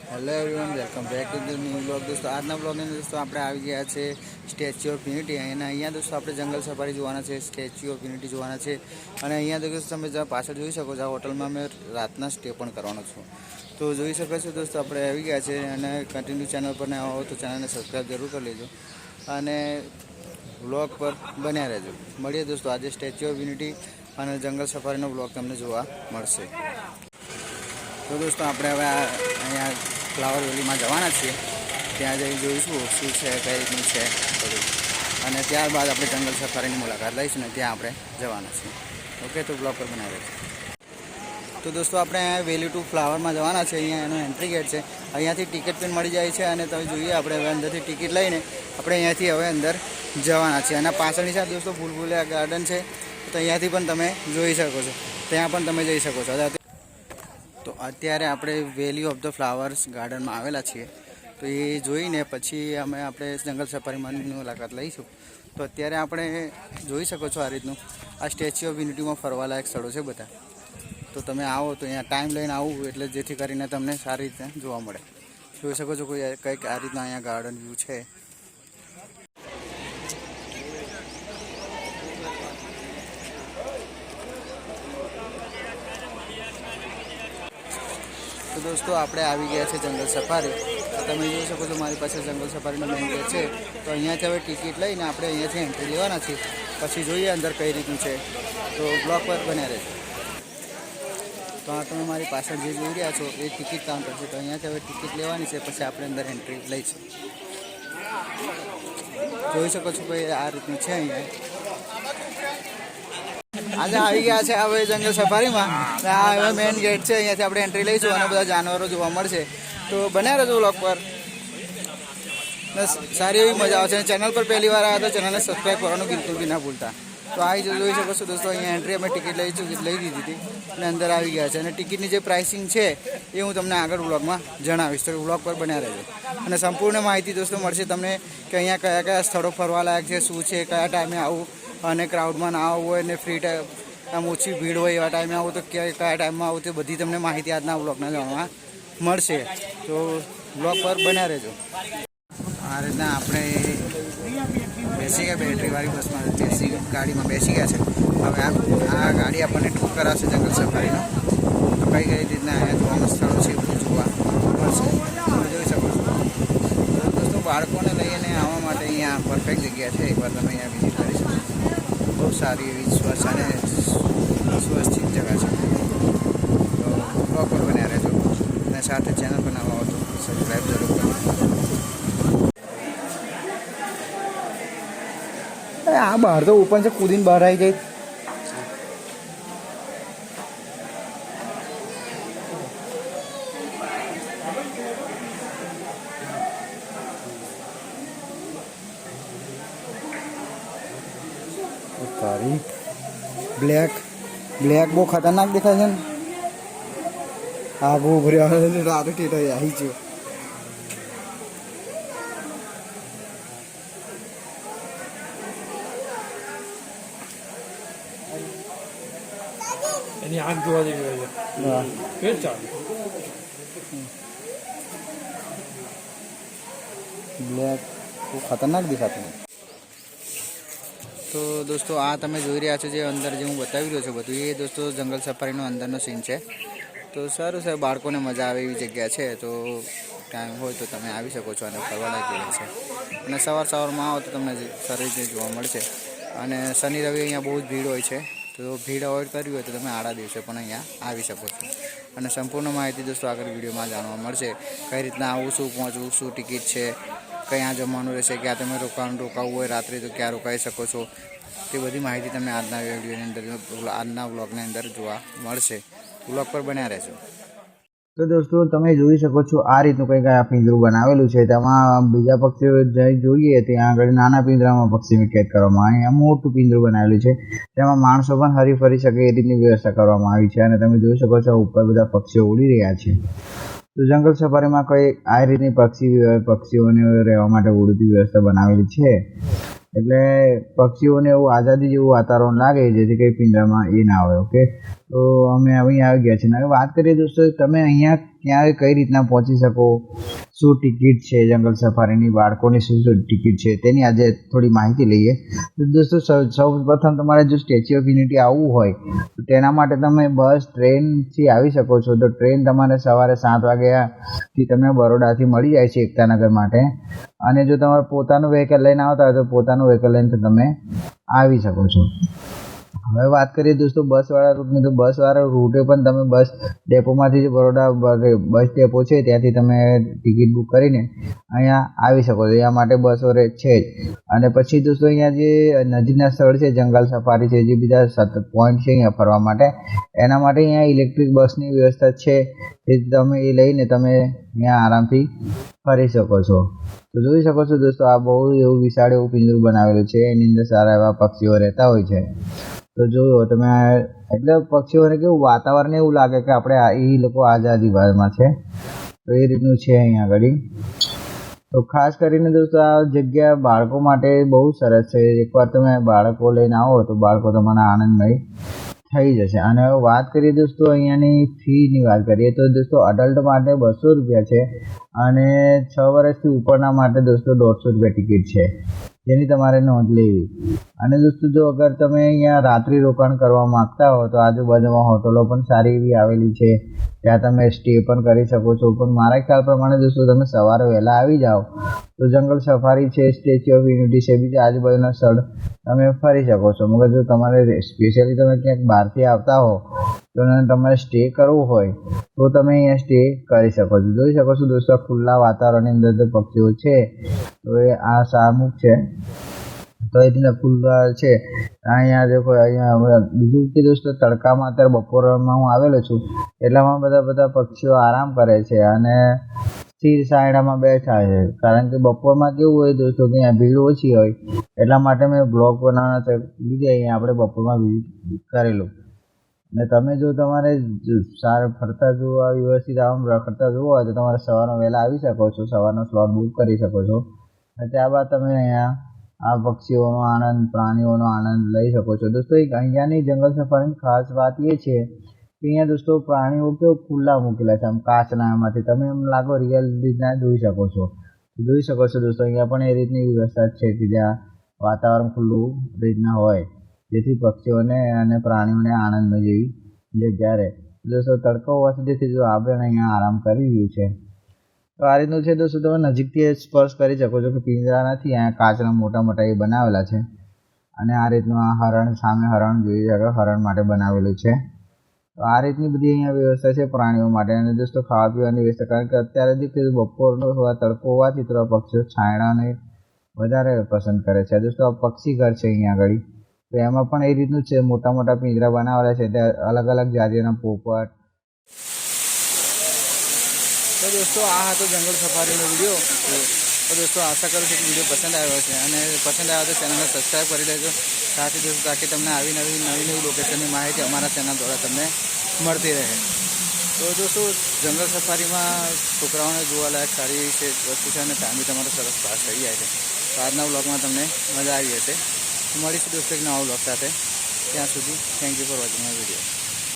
Hello everyone, welcome back to the new blog. દોસ્તો આજના બ્લોગની દોસ્તો આપણે આવી ગયા છે સ્ટેચ્યુ ઓફ યુનિટી. અને અહીંયા દોસ્તો આપણે જંગલ સફારી જોવાના છે, સ્ટેચ્યુ ઓફ યુનિટી જોવાના છે. અને અહીંયા દોસ્તો તમે પાછળ જોઈ શકો છો, આ હોટલમાં મેં રાતના સ્ટે પણ કરવાનો છું. તો જોઈ શકો છો દોસ્તો, આપણે આવી ગયા છે. અને કન્ટિન્યુ ચેનલ પર ના આવો તો ચેનલને સબસ્ક્રાઈબ જરૂર કરી લેજો અને બ્લોગ પર બન્યા રહેજો. મળીએ દોસ્તો આજે સ્ટેચ્યુ ઓફ યુનિટી અને જંગલ સફારીનો બ્લોગ તમને જોવા મળશે. તો દોસ્તો આપણે હવે અહીંયા ફ્લાવર વેલીમાં જવાના છીએ. ત્યાં જઈ જોઈશું શું છે, કઈ રીતનું છે બધું. અને ત્યારબાદ આપણે જંગલ સફારીની મુલાકાત લઈશું ને ત્યાં આપણે જવાના છીએ. ઓકે, તો બ્લોગ પર બનાવી દઈશું. તો દોસ્તો આપણે વેલી ટુ ફ્લાવરમાં જવાના છે. અહીંયા એનો એન્ટ્રી ગેટ છે. અહીંયાથી ટિકિટ પણ મળી જાય છે. અને તમે જોઈએ આપણે હવે અંદરથી ટિકિટ લઈને આપણે અહીંયાથી હવે અંદર જવાના છીએ. અને પાછળની સાથે દોસ્તો ભૂલભુલૈયા ગાર્ડન છે, તો અહીંયાથી પણ તમે જોઈ શકો છો. ત્યાં પણ તમે જઈ શકો છો. તો અત્યારે આપણે વેલી ઓફ ધ ફ્લાવર્સ ગાર્ડનમાં આવેલા છીએ. તો એ જોઈને પછી આપણે જંગલ સફારીમાંની મુલાકાત લઈશું. તો અત્યારે આપણે જોઈ શકો છો આ રીતનું આ સ્ટેચ્યુ ઓફ યુનિટીમાં ફરવાલાયક સ્થળો છે બધા. તો તમે આવો તો અહીંયા ટાઈમ લઈને આવવું, એટલે જેથી કરીને તમને સારી રીતે જોવા મળે. જોઈ શકો છો કોઈ કંઈક આ રીતના અહીંયા ગાર્ડન વ્યૂ છે. તો દોસ્તો આપણે આવી ગયા છે જંગલ સફારી. તમે જોઈ શકો છો મારી પાસે જંગલ સફારીનો મેન ગેટ છે. તો અહીંયાથી હવે ટિકિટ લઈને આપણે અહીંયાથી એન્ટ્રી લેવાના છીએ. પછી જોઈએ અંદર કઈ રીતનું છે. તો બ્લોક પર બન્યા રહેજો. તો આ તમે મારી પાછળ જે જોઈ રહ્યા છો એ ટિકિટ કાઉન્ટર છે. તો અહીંયાથી હવે ટિકિટ લેવાની છે, પછી આપણે અંદર એન્ટ્રી લઈશું. જોઈ શકો છો ભાઈ આ રીતનું છે. અહીંયા આજે આવી ગયા છે હવે જંગલ સફારીમાં. આ હવે મેઇન ગેટ છે, અહીંયાથી આપણે એન્ટ્રી લઈશું અને બધા જાનવરો જોવા મળશે. તો બન્યા રહેજો બ્લોગ પર. બસ સારી એવી મજા આવશે. ચેનલ પર પહેલી વાર આવ્યા તો ચેનલને સબસ્ક્રાઈબ કરવાનું બિલકુલ બી ના ભૂલતા. તો આ જોઈ શકો છો દોસ્તો, અહીંયા એન્ટ્રી અમે ટિકિટ લઈ દીધી હતી અને અંદર આવી ગયા છે. અને ટિકિટની જે પ્રાઇસિંગ છે એ હું તમને આગળ વ્લોગમાં જણાવીશ. તો વ્લોગ પર બન્યા રહેજો. અને સંપૂર્ણ માહિતી દોસ્તો મળશે તમને કે અહીંયા કયા કયા સ્થળો ફરવાલાયક છે, શું છે, કયા ટાઈમે આવું, અને ક્રાઉડમાં ના આવવું હોય, અને ફ્રી ટાઈમ આમ ઓછી ભીડ હોય એવા ટાઈમે આવું તો કયા ટાઈમમાં આવું, તે બધી તમને માહિતી આજના વ્લોગના જાણવા મળશે. તો વ્લોગ પર બન્યા રહેજો. આ રીતના આપણે બેસી ગયા બેટરીવાળી બસમાં, ગાડીમાં બેસી ગયા છે. હવે આ ગાડી આપણને ટૂર કરાવશે જંગલ સફારીનો. તો કઈ રીતના અહીંયા જોવાના સ્થળો છે એ બધું જોવા મળશે. તમે જોઈ શકો છો દોસ્તો, બાળકોને લઈને આવવા માટે અહીંયા પરફેક્ટ જગ્યા છે. એકવાર તમે અહીંયા વિઝિટ કરી શકો. બહુ સારી એવી સ્વચ્છ અને સુવ્યવસ્થિત જગ્યા છે. તો પ્રોપર બન્યા રહેજો. અને સાથે ચેનલ બનાવવા હોય તો સબસ્ક્રાઈબ જરૂર કરો. આ બહાર તો ઓપન છે, કૂદીને બહાર આવી જાય. તારી બ્લેક બહુ ખતરનાક દેખાય છે ને. આગું ભર્યા રાત ટેટા આવી છે. એની આંખ જોવા જેવી હોય છે. બ્લેક બહુ ખતરનાક દેખાતું. તો દોસ્તો આ તમે જોઈ રહ્યા છો જે અંદર જે હું બતાવી રહ્યો છું બધું, એ દોસ્તો જંગલ સફારીનો અંદરનો સીન છે. તો સારું સાહેબ, બાળકોને મજા આવે એવી જગ્યા છે. તો ટાઈમ હોય તો તમે આવી શકો છો અને ફરવાલાયક જગ્યા છે. અને સવારમાં આવો તો તમને સારી રીતે જોવા મળશે. અને શનિ રવિ અહીંયા બહુ જ ભીડ હોય છે. તો ભીડ અવોઇડ કરવી હોય તો તમે આડા દિવસે પણ અહીંયા આવી શકો છો. અને સંપૂર્ણ માહિતી દોસ્તો આગળ વિડીયોમાં જાણવા મળશે. કઈ રીતના આવું, શું પહોંચવું, શું ટિકિટ છે, ક્યાં જમવાનું રહેશે, ક્યાં તમે રોકાવું હોય રાત્રે તો ક્યાં રોકાઈ શકો છો, તે બધી માહિતી તમને આજના વિડીયોની અંદર, આજના વ્લોગની અંદર જોવા મળશે. વ્લોગ પર બન્યા રહેજો. તો દોસ્તો તમે જોઈ શકો છો આ રીતનું કંઈક આ પિંજરું બનાવેલું છે. તેમાં બીજા પક્ષીઓ જોઈએ ત્યાં આગળ નાના પિંજરામાં પક્ષીને કેદ કરવામાં આવે. અહીંયા મોટું પિંજરું બનાવેલું છે, તેમાં માણસો પણ હરી ફરી શકે એ રીતની વ્યવસ્થા કરવામાં આવી છે. અને તમે જોઈ શકો છો ઉપર બધા પક્ષીઓ ઉડી રહ્યા છે. તો જંગલ સફારીમાં કોઈ આ રીતની પક્ષીઓને રહેવા માટે ઉડતી વ્યવસ્થા બનાવેલી છે. એટલે પક્ષીઓને એવું આઝાદી જેવું વાતાવરણ લાગે, જેથી કંઈ પિંજરામાં એ ના હોય. ઓકે, તો અમે અહીં આવી ગયા છીએ. હવે વાત કરીએ દોસ્તો, તમે અહીંયા ક્યાં કઈ રીતના પહોંચી શકો, શું ટિકિટ છે જંગલ સફારીની, બાળકોની શું ટિકિટ છે, તેની આજે થોડી માહિતી લઈએ. તો દોસ્તો સૌ પ્રથમ તમારે જો સ્ટેચ્યુ ઓફ યુનિટી આવવું હોય તો તેના માટે તમે બસ ટ્રેનથી આવી શકો છો. તો ટ્રેન તમારે સવારે 7 વાગ્યાથી તમને બરોડાથી મળી જાય છે એકતાનગર માટે. અને જો તમારે પોતાનું વ્હીકલ લઈને આવતા હોય તો પોતાનું વ્હીકલ લઈને તમે આવી શકો છો. હવે વાત કરીએ દોસ્તો બસવાળા રૂટની, તો બસવાળા રૂટે પણ તમે બસ ડેપોમાંથી જે બરોડા બસ ડેપો છે ત્યાંથી તમે ટિકિટ બુક કરીને અહીંયા આવી શકો છો. અહીંયા માટે બસો છે જ. અને પછી દોસ્તો અહીંયા જે નજીકના સ્થળ છે જંગલ સફારી છે, જે બીજા પોઈન્ટ છે અહીંયા ફરવા માટે, એના માટે અહીંયા ઇલેક્ટ્રિક બસની વ્યવસ્થા છે. એ તમે એ લઈને તમે અહીંયા આરામથી ફરી શકો છો. તો જોઈ શકો છો દોસ્તો, આ બહુ એવું વિશાળ એવું પિંજરું બનાવેલું છે. એની અંદર સારા એવા પક્ષીઓ રહેતા હોય છે. તો જોયો તમે, એટલે પક્ષીઓને કેવું વાતાવરણ એવું લાગે કે આપણે એ લોકો આઝાદીમાં છે. તો એ રીતનું છે અહીંયા આગળ. તો ખાસ કરીને દોસ્તો આ જગ્યા બાળકો માટે બહુ સરસ છે. એકવાર તમે બાળકો લઈને આવો તો બાળકો તમારા આનંદમય થઈ જશે. અને હવે વાત કરીએ દોસ્તો અહીંયાની ફીની વાત કરીએ તો દોસ્તો અડલ્ટ માટે 200 રૂપિયા છે અને 6 વર્ષથી ઉપરના માટે દોસ્તો 150 રૂપિયા ટિકિટ છે, જેની તમારે નોંધ લેવી. અને દોસ્તો જો અગર તમે અહીંયા રાત્રિ રોકાણ કરવા માગતા હો તો આજુબાજુમાં હોટલો પણ સારી એવી આવેલી છે, ત્યાં તમે સ્ટે પણ કરી શકો છો. પણ મારા ખ્યાલ પ્રમાણે દોસ્તો તમે સવારે વહેલા આવી જાઓ તો જંગલ સફારી છે, સ્ટેચ્યુ ઓફ યુનિટી છે, બીજા આજુબાજુના સ્થળ તમે ફરી શકો છો. મગર જો તમારે સ્પેશિયલી તમે ક્યાંક બહારથી આવતા હો તો તમારે સ્ટે કરવું હોય તો તમે અહીંયા સ્ટે કરી શકો છો. જોઈ શકો છો દોસ્તો ખુલ્લા વાતાવરણની અંદર જે પક્ષીઓ છે, તો એ આ શાહમુખ છે, તો એ રીતના ખુલ્લા છે. અહીંયા દેખો, અહીંયા બીજું કે દોસ્તો તડકામાં અત્યારે બપોરમાં હું આવેલો છું, એટલામાં બધા પક્ષીઓ આરામ કરે છે અને સ્થિર છાંયડામાં બેઠા છે. કારણ કે બપોરમાં કેવું હોય દોસ્તો કે અહીંયા ભીડ ઓછી હોય, એટલા માટે મેં બ્લોગ બનાવવાના લીધે અહીંયા આપણે બપોરમાં વિઝિટ કરેલું. અને તમે જો તમારે સારા ફરતા જોવા, વ્યવસ્થિત આમ રખડતા જોવા હોય તો તમારે સવારમાં વહેલા આવી શકો છો, સવારનો સ્લોટ બુક કરી શકો છો. અને ત્યારબાદ તમે અહીંયા આ પક્ષીઓનો આનંદ, પ્રાણીઓનો આનંદ લઈ શકો છો. દોસ્તો એક અહીંયાની જંગલ સફારીની ખાસ વાત એ છે કે અહીંયા દોસ્તો પ્રાણીઓ કેવું ખુલ્લા મૂકેલા છે, આમ કાચના એમાંથી તમે એમ લાગો રિયલ રીતના જોઈ શકો છો. જોઈ શકો છો દોસ્તો અહીંયા પણ એ રીતની વ્યવસ્થા છે કે જ્યાં વાતાવરણ ખુલ્લું રીતના હોય, જેથી પક્ષીઓને અને પ્રાણીઓને આનંદમય જેવી જગ્યા રહે. દોસ્તો તડકો હોવાથી જેથી જો આપણે અહીંયા આરામ કરી રહ્યું છે. તો આ રીતનું છે દોસ્તો, તમે નજીકથી સ્પર્શ કરી શકો છો કે પિંજરા નથી, અહીંયા કાચના મોટા એ બનાવેલા છે. અને આ રીતનું આ હરણ, સામે હરણ જોઈ શકો, હરણ માટે બનાવેલું છે. તો આ રીતની બધી અહીંયા વ્યવસ્થા છે પ્રાણીઓ માટે. અને દોસ્તો ખાવા પીવાની વ્યવસ્થા, કારણ કે અત્યારે જે બપોરનો તડકો હોવાથી તો પક્ષીઓ છાંયડાને વધારે પસંદ કરે છે. દોસ્તો આ પક્ષી ઘર છે અહીંયા આગળ, તો એમાં પણ એ રીતનું છે, મોટા પિંજરા બનાવેલા છે, ત્યાં અલગ અલગ જાતિના પોપટ. તો દોસ્તો આ હતો જંગલ સફારીનો વિડીયો. તો દોસ્તો આશા કરું છું કે વિડીયો પસંદ આવ્યો છે, અને પસંદ આવ્યો તો ચેનલને સબસ્ક્રાઈબ કરી લેજો. સાથે દોસ્તો તાકી તમને આવી નવી લોકેશનની માહિતી અમારા ચેનલ દ્વારા તમને મળતી રહે. તો દોસ્તો જંગલ સફારીમાં છોકરાઓને જોવાલાયક સારી છે વસ્તુ છે, અને ટાઈમ બી તમારો સરસ પાસ થઈ જાય છે. તો આજના વ્લોગમાં તમને મજા આવી હશે. મળીશું દોસ્તો એક નવા વ્લોગ સાથે. ત્યાં સુધી thank you for watching my video.